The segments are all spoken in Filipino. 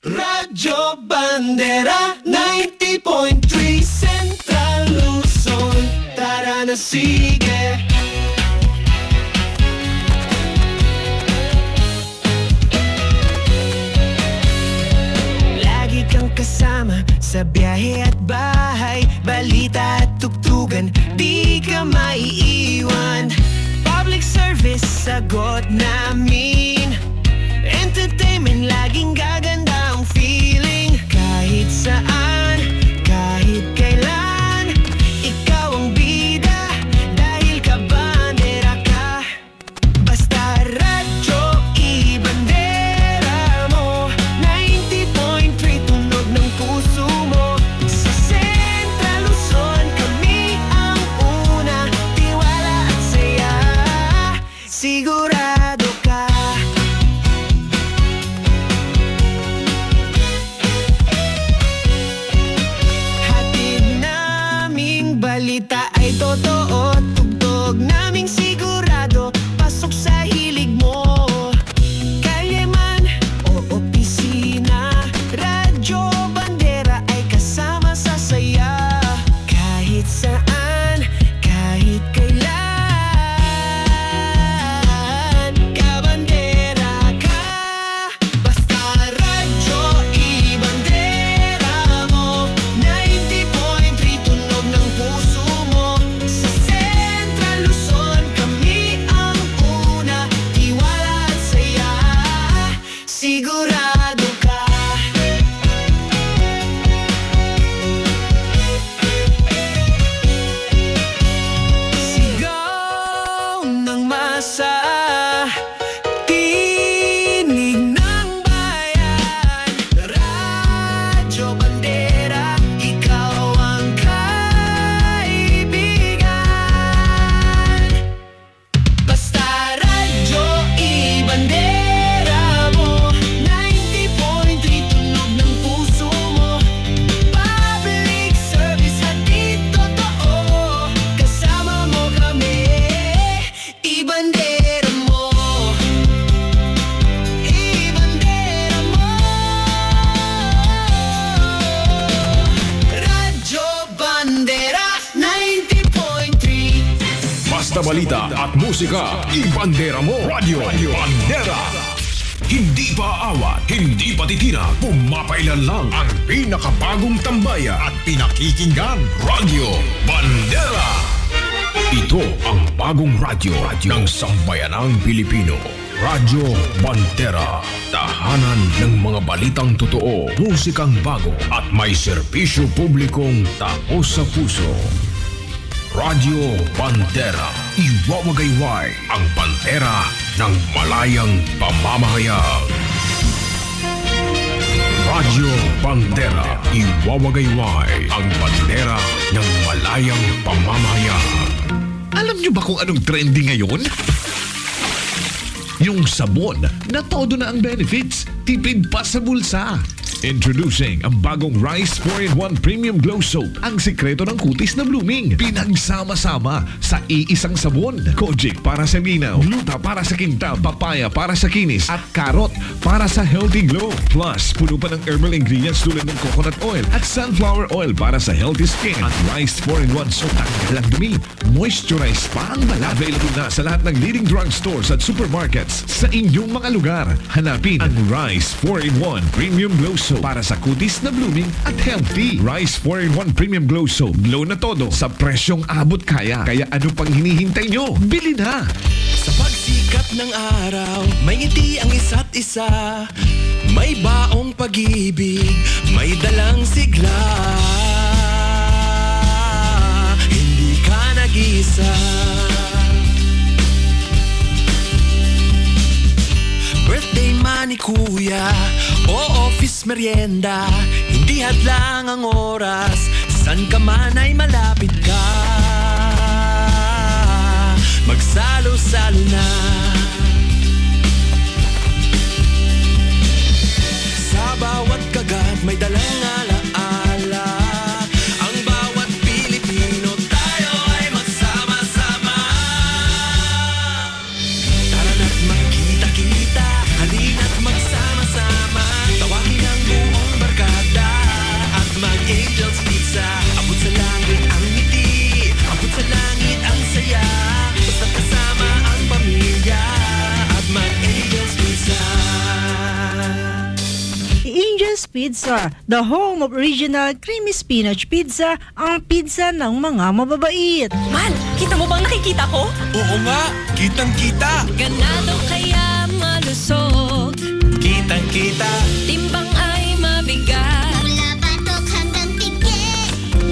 Radyo Bandera 90.3 Central Luzon. Tara na sige. Lagi kang kasama sa biyahe at bahay, balita at tugtugan, di ka maiiwan. Public service, sagot namin. Entertainment, laging gaganda ang feeling. Kahit saan, kahit kailan, ikaw ang bida, dahil kabandera ka. Basta radyo, ibandera mo. 90.3 tunog ng puso mo. Sa Central Luzon, kami ang una. Tiwala at saya, sigurado ka. Balita ay totoo, tugtog naming sigurado, pasok sa hilig mo. Kalye man o opisina, Radyo Bandera ay kasama sa saya. Kahit saan, kahit kailan, kabandera ka. Basta radyo, ibandera mo. 90.3 tunog ng puso mo. Sa Central Luzon, kami ang una. Tiwala at saya, sigurado ka. Sigaw ng masa, tinig ng bayan. Radyo Bandera, ikaw ang kaibigan. Basta radyo, ibandera mo. 90.3 tunog ng puso mo. Public service, hatid totoo. Kasama mo kami, ibandera mo. Ibandera mo. Radyo Bandera 90.3. Basta balita at musika, ibandera mo. Radyo Bandera. Hindi pa awat, hindi pa titina, pumapailan lang ang pinakabagong tambaya at pinakikinggan. Radyo Bandera. Ito ang bagong radyo ng sambayanang Pilipino. Radyo Bandera. Tahanan ng mga balitang totoo, musikang bago at may serbisyo publikong taos sa puso. Radyo Bandera. Iwawagayway ang bandera ng malayang pamamahayag. Radyo Bandera. Iwawagayway ang bandera ng malayang pamamahayag. Alam niyo ba kung anong trending ngayon? Yung sabon na todo na ang benefits, tipid pa sa bulsa. Introducing ang bagong Rice 4-in-1 Premium Glow Soap. Ang sikreto ng kutis na blooming. Pinagsama-sama sa iisang sabon. Kojic para sa linaw, gluta para sa kintab, papaya para sa kinis, at carrot para sa healthy glow. Plus, puno pa ng herbal ingredients tulad ng coconut oil at sunflower oil para sa healthy skin. At Rice 4-in-1 Soap, tanggal ang dumi. Moisturize pa ang balat. Available na sa lahat ng leading drugstores at supermarkets sa inyong mga lugar. Hanapin ang Rice 4-in-1 Premium Glow Soap para sa kutis na blooming at healthy. Rice 4-in-1 Premium Glow Soap. Glow na todo sa presyong abot kaya. Kaya ano pang hinihintay nyo? Bili na! Sa pagsikat ng araw, may ngiti ang isa't isa. May baong pag-ibig, may dalang sigla. Hindi ka nag-isa. Birthday man ni kuya o office merienda, hindi hadlang ang oras, san ka man ay malapit ka. Magsalo-salo na sa bawat kagat, may dalang alaala. Ang bawat Pilipino, tayo ay magsama-sama. Tara na't magkita-kita, halina't magsama-sama. Tawagin ang Pizza, the home of original creamy spinach pizza, ang pizza ng mga mababait. Man, kita mo bang nakikita ko? Oo nga, kitang-kita. Ganado kaya malusog, Kitang-kita, timbang ay mabigat. Mula batok hanggang tikit.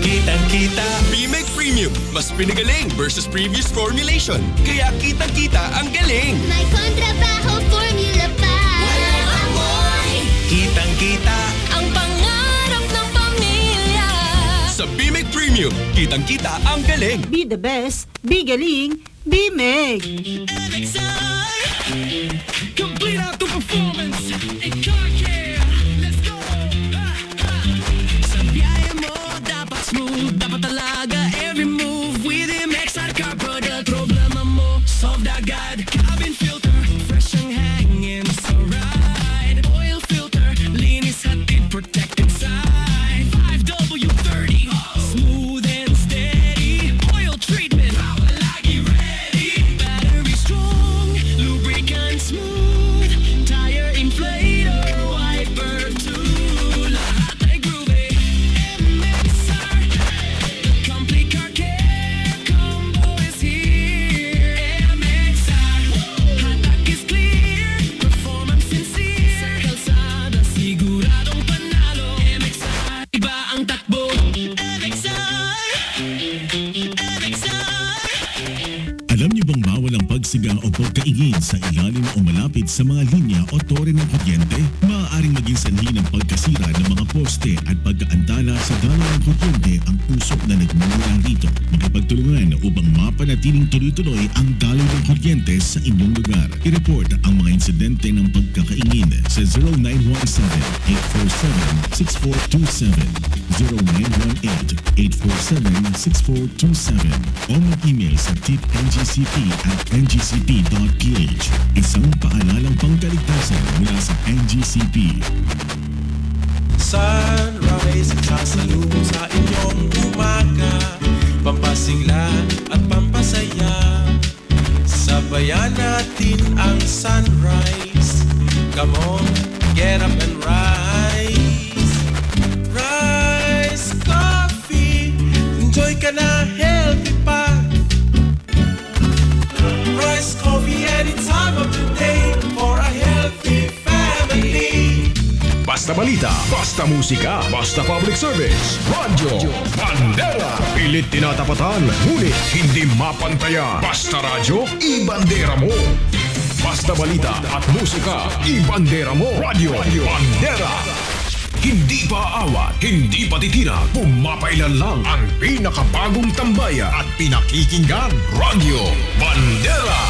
kitang-kita. B-Mec Premium, mas pinagaling versus previous formulation. Kaya kitang-kita ang galing. May kontrabaho formula pa. Walang amoy. Kitang-kita. Ang pangarap ng pamilya. Sa B-Mec Premium, kitang-kita ang galing. Be the best, be galing, be Meg. Complete auto performance in car care. Let's go! Sa biyahe mo, dapat smooth, dapat talaga every move with MXR car product. Problema mo, solved agad. Cabin filter, fresh ang hangin sa ride. Oil filter, linis hatid, protect inside. 5W30, smooth and steady. Oil treatment, power lagi ready. Battery strong, lubricant smooth. Tire inflator, wiper too. Lahat ay groovy. MXR, the complete car care combo is here. MXR, hatak is clear, performance sincere. Sa kalsada, siguradong panalo. MXR, iba ang takbo. MXR, MXR. Alam niyo bang bawal ang pagsiga o pagkaingin sa ilalim o malapit sa mga linya o tore ng kuryente? Maaaring maging sanhi ng pagkasira ng mga poste at pagkaantala sa daloy ng kuryente ang usok na nagmumula rito. Makipagtulungan upang mapanatiling tuloy-tuloy ang daloy ng kuryente sa inyong lugar. I-report ang mga insidente ng pagkakaingin sa 0917-847-6427, 0918-847-6427 o mag-email sa tipngcp@ngcp.ph. Isang paalalang pangkaligtasan mula sa NGCP. Sunrise at sasalubong sa inyong umaga, pampasigla at pampasaya. Sabayan natin ang sunrise. Come on, get up and rise. Rise Coffee, enjoy ka na, healthy pa. Rise Coffee any time of the day for a healthy family. Basta balita, basta musika, basta public service. Radyo Bandera. Pilit tinatapatan, ngunit hindi mapantaya. Basta radyo, ibandera mo. Basta balita at musika, ibandera mo. Radyo Bandera. Hindi pa awat, hindi pa titira, pumapailan lang ang pinakabagong tambaya at pinakikinggan. Radyo Bandera.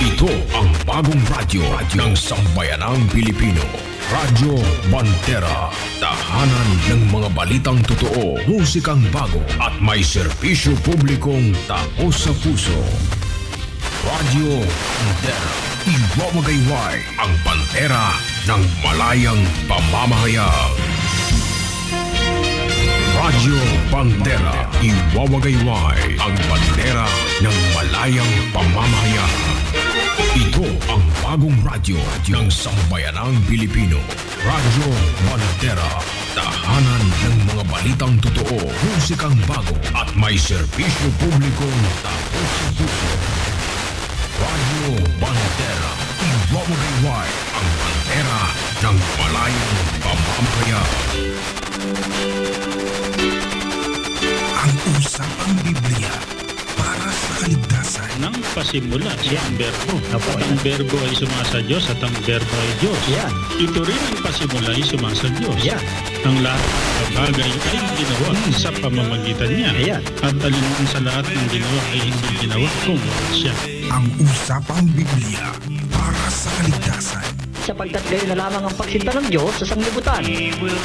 Ito ang bagong radyo ng sambayanang Pilipino. Radyo Bandera. Tahanan ng mga balitang totoo, musikang bago at may serbisyo publikong taos sa puso. Radyo Bandera. Iwawagayway ang bandera ng malayang pamamahayag. Radyo Bandera. Iwawagayway ang bandera ng malayang pamamahayag. Ito ang bagong radyo ng sambayanang Pilipino. Radyo Bandera. Tahanan ng mga balitang totoo, musikang bago at may serbisyo publikong taos sa puso. Radyo Bandera. Iwawagayway ang bandera ng malayang pamamahayag. Ang usapang Biblia para sa kaligtasan. Nang pasimula siya ang berbo. At ang berbo ay sumasa Diyos at ang berbo ay Diyos. Ito rin ang pasimula ay sumasa Diyos. Ang lahat ng bagay ay ginawa sa pamamagitan niya. At alinman sa lahat ng ginawa ay hindi ginawa kung wala siya. Ang usapang Biblia para sa kaligtasan. Sapagkat gayon na lamang ang pagsinta ng Diyos sa sanglibutan,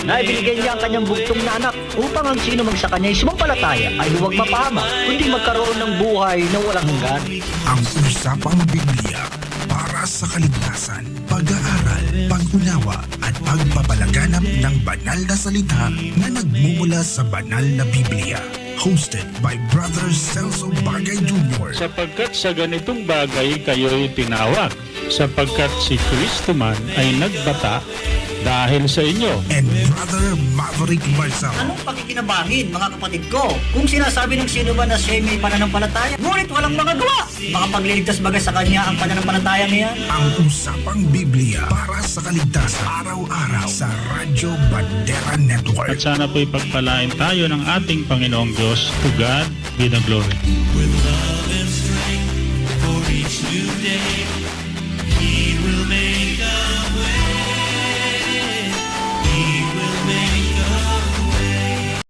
na ibinigay niya ang kanyang bugtong na anak upang ang sino mang sa kanya ay sumampalataya ay huwag mapahamak, kundi magkaroon ng buhay na walang hanggan. Ang usapang Biblia para sa kaligtasan. Pag-aaral, pag-unawa at pagpapalaganap ng banal na salita na nagmumula sa banal na Biblia. Hosted by Brother Celso Bagay Jr. Sapagkat sa ganitong bagay kayo'y tinawag, sapagkat si Kristo man ay nagbata dahil sa inyo. and Brother Maverick Marzal. Anong pakikinabangan, mga kapatid ko? Kung sinasabi ng sino ba na siya may pananampalataya, ngunit walang magagawa, makapagliligtas baga sa kanya ang pananampalataya niya? Ang Usapang Biblia para sa kaligtasan araw-araw sa Radyo Bandera Network. At sana po'y pagpalain tayo ng ating Panginoong Diyos. To God be the glory. With love and strength for each new day. He